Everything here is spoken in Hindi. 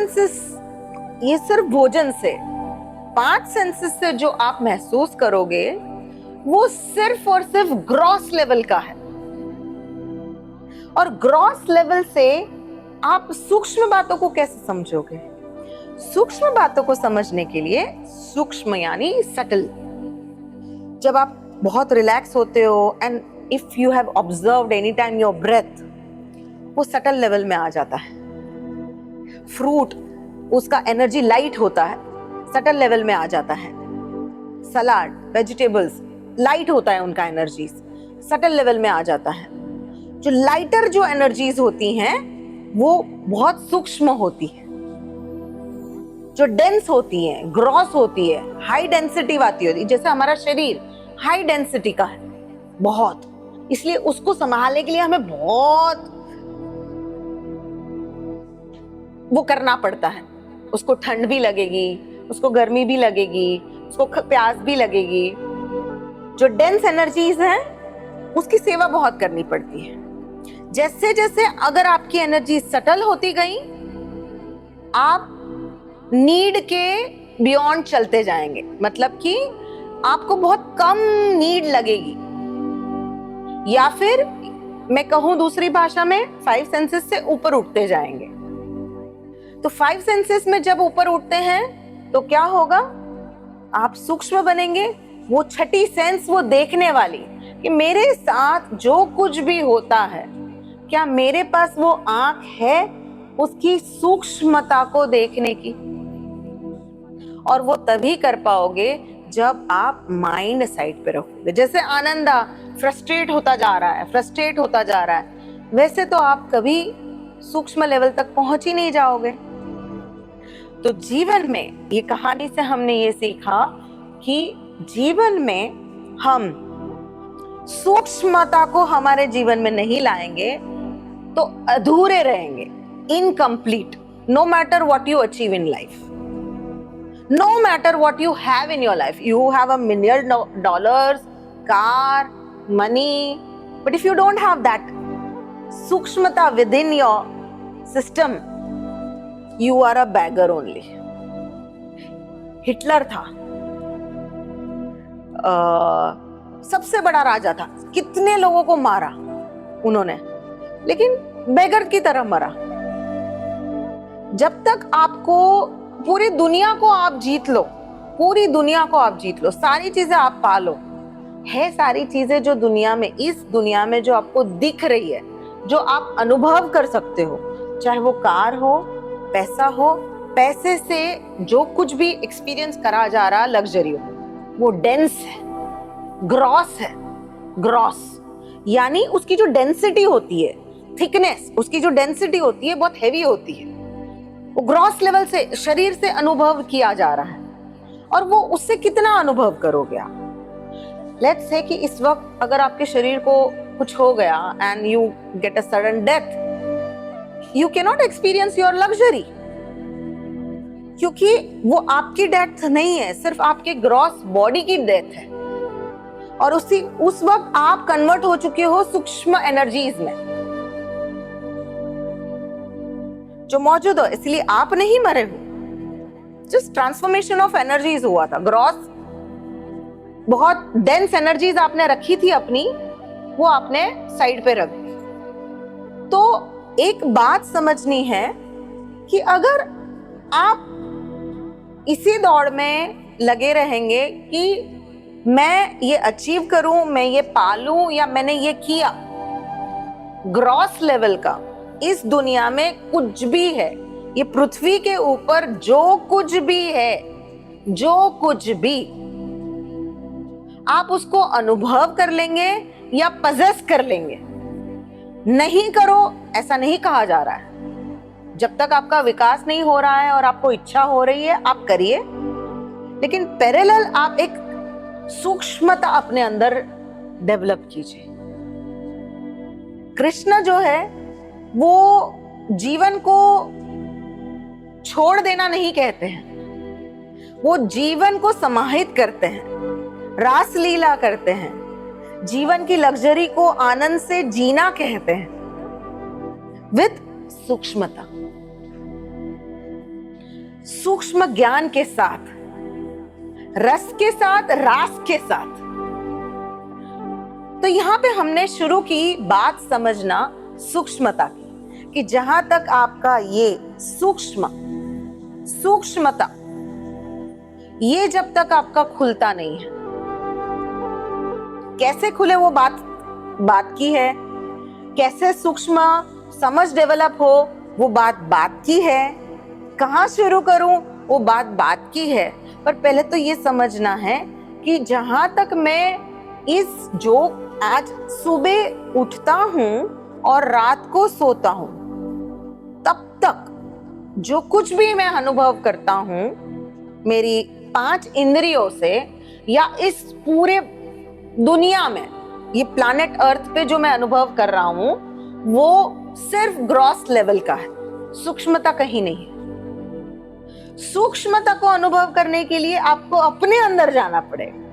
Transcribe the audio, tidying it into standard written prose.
सेंसेस ये सिर्फ भोजन से, 5 सेंसेस से जो आप महसूस करोगे वो सिर्फ और सिर्फ ग्रॉस लेवल का है। और ग्रॉस लेवल से आप सूक्ष्म बातों को कैसे समझोगे? सूक्ष्म बातों को समझने के लिए, सूक्ष्म यानी सटल, जब आप बहुत रिलैक्स होते हो and if you have observed any time your breath, वो सटल लेवल में आ जाता है। फ्रूट, उसका एनर्जी लाइट होता है, सटल लेवल में आ जाता है। सलाद, वेजिटेबल्स, लाइट होता है उनका एनर्जीज, सटल लेवल में आ जाता है। जो लाइटर जो एनर्जीज होती हैं वो बहुत सूक्ष्म होती है। जो डेंस होती है, ग्रॉस होती है, हाई डेंसिटी वाली होती है। जैसे हमारा शरीर हाई डेंसिटी का है बहुत, इसलिए उसको संभालने के लिए हमें बहुत वो करना पड़ता है। उसको ठंड भी लगेगी, उसको गर्मी भी लगेगी, उसको प्यास भी लगेगी। जो डेंस एनर्जीज हैं उसकी सेवा बहुत करनी पड़ती है। जैसे जैसे अगर आपकी एनर्जी सटल होती गई, आप नीड के बियॉन्ड चलते जाएंगे। मतलब कि आपको बहुत कम नीड लगेगी, या फिर मैं कहूं दूसरी भाषा में 5 सेंसेस से ऊपर उठते जाएंगे। तो 5 सेंसेस में जब ऊपर उठते हैं तो क्या होगा? आप सूक्ष्म बनेंगे। वो छठी सेंस, वो देखने वाली कि मेरे साथ जो कुछ भी होता है, क्या मेरे पास वो आंख है उसकी सूक्ष्मता को देखने की? और वो तभी कर पाओगे जब आप माइंड साइड पे रखोगे। जैसे आनंदा फ्रस्ट्रेट होता जा रहा है, वैसे तो आप कभी सूक्ष्म लेवल तक पहुंच ही नहीं जाओगे। तो जीवन में ये कहानी से हमने ये सीखा कि जीवन में हम सूक्ष्मता को हमारे जीवन में नहीं लाएंगे तो अधूरे रहेंगे, incomplete. No matter what you achieve in life, no matter what you have in your life, you have $1 million, car, money, but if you don't have that sukshmata within your system, you are a beggar only. Hitler था, सबसे बड़ा राजा था, कितने लोगों को मारा उन्होंने, लेकिन बेगर की तरह मरा। जब तक आपको पूरी दुनिया को आप जीत लो, सारी चीजें आप पा लो, है सारी चीजें जो दुनिया में, इस दुनिया में जो आपको दिख रही है, जो आप अनुभव कर सकते हो, चाहे वो कार हो, पैसा हो, पैसे से जो कुछ भी एक्सपीरियंस करा जा रहा लग्जरी हो, वो डेंस है, ग्रॉस है। ग्रॉस यानी उसकी जो डेंसिटी होती है, थिकनेस, उसकी जो डेंसिटी होती है बहुत हैवी होती है। वो ग्रॉस लेवल से शरीर से अनुभव किया जा रहा है, और वो उससे कितना अनुभव करोगे आप? लेट्स से कि इस वक्त अगर आपके शरीर को कुछ हो गया and you get a sudden death, you can not experience your luxury, क्योंकि वो आपकी डेथ नहीं है, सिर्फ आपके ग्रॉस बॉडी की डेथ है। और उस वक्त आप कन्वर्ट हो चुके हो सूक्ष्म एनर्जीज में जो मौजूद हो, इसलिए आप नहीं मरे हो। जस्ट ट्रांसफॉर्मेशन ऑफ एनर्जीज हुआ था। ग्रॉस बहुत डेंस एनर्जीज आपने रखी थी अपनी, वो आपने साइड पे रख दी। तो एक बात समझनी है कि अगर आप इसी दौड़ में लगे रहेंगे कि मैं ये अचीव करूं, मैं ये पालूं, या मैंने ये किया, ग्रॉस लेवल का इस दुनिया में कुछ भी है, ये पृथ्वी के ऊपर जो कुछ भी है, जो कुछ भी, आप उसको अनुभव कर लेंगे या पजेस कर लेंगे। नहीं करो ऐसा नहीं कहा जा रहा है। जब तक आपका विकास नहीं हो रहा है और आपको इच्छा हो रही है, आप करिए, लेकिन पैरेलल आप एक सूक्ष्मता अपने अंदर डेवलप कीजिए। कृष्ण जो है वो जीवन को छोड़ देना नहीं कहते हैं, वो जीवन को समाहित करते हैं, रास लीला करते हैं, जीवन की लग्जरी को आनंद से जीना कहते हैं, विद सूक्ष्मता। सूक्ष्म ज्ञान के साथ, रस के साथ, रास के साथ। तो यहां पे हमने शुरू की बात समझना सूक्ष्मता की, कि जहां तक आपका ये सूक्ष्मता ये जब तक आपका खुलता नहीं है, कैसे खुले वो बात की है, कैसे सूक्ष्म समझ डेवलप हो वो बात की है, कहां शुरू करूं वो बात की है। पर पहले तो ये समझना है कि जहां तक मैं जो आज सुबह उठता हूं और रात को सोता हूं, तब तक जो कुछ भी मैं अनुभव करता हूं मेरी 5 इंद्रियों से, या इस पूरे दुनिया में, ये प्लैनेट अर्थ पे जो मैं अनुभव कर रहा हूं, वो सिर्फ ग्रॉस लेवल का है, सूक्ष्मता कहीं नहीं है। सूक्ष्मता को अनुभव करने के लिए आपको अपने अंदर जाना पड़ेगा।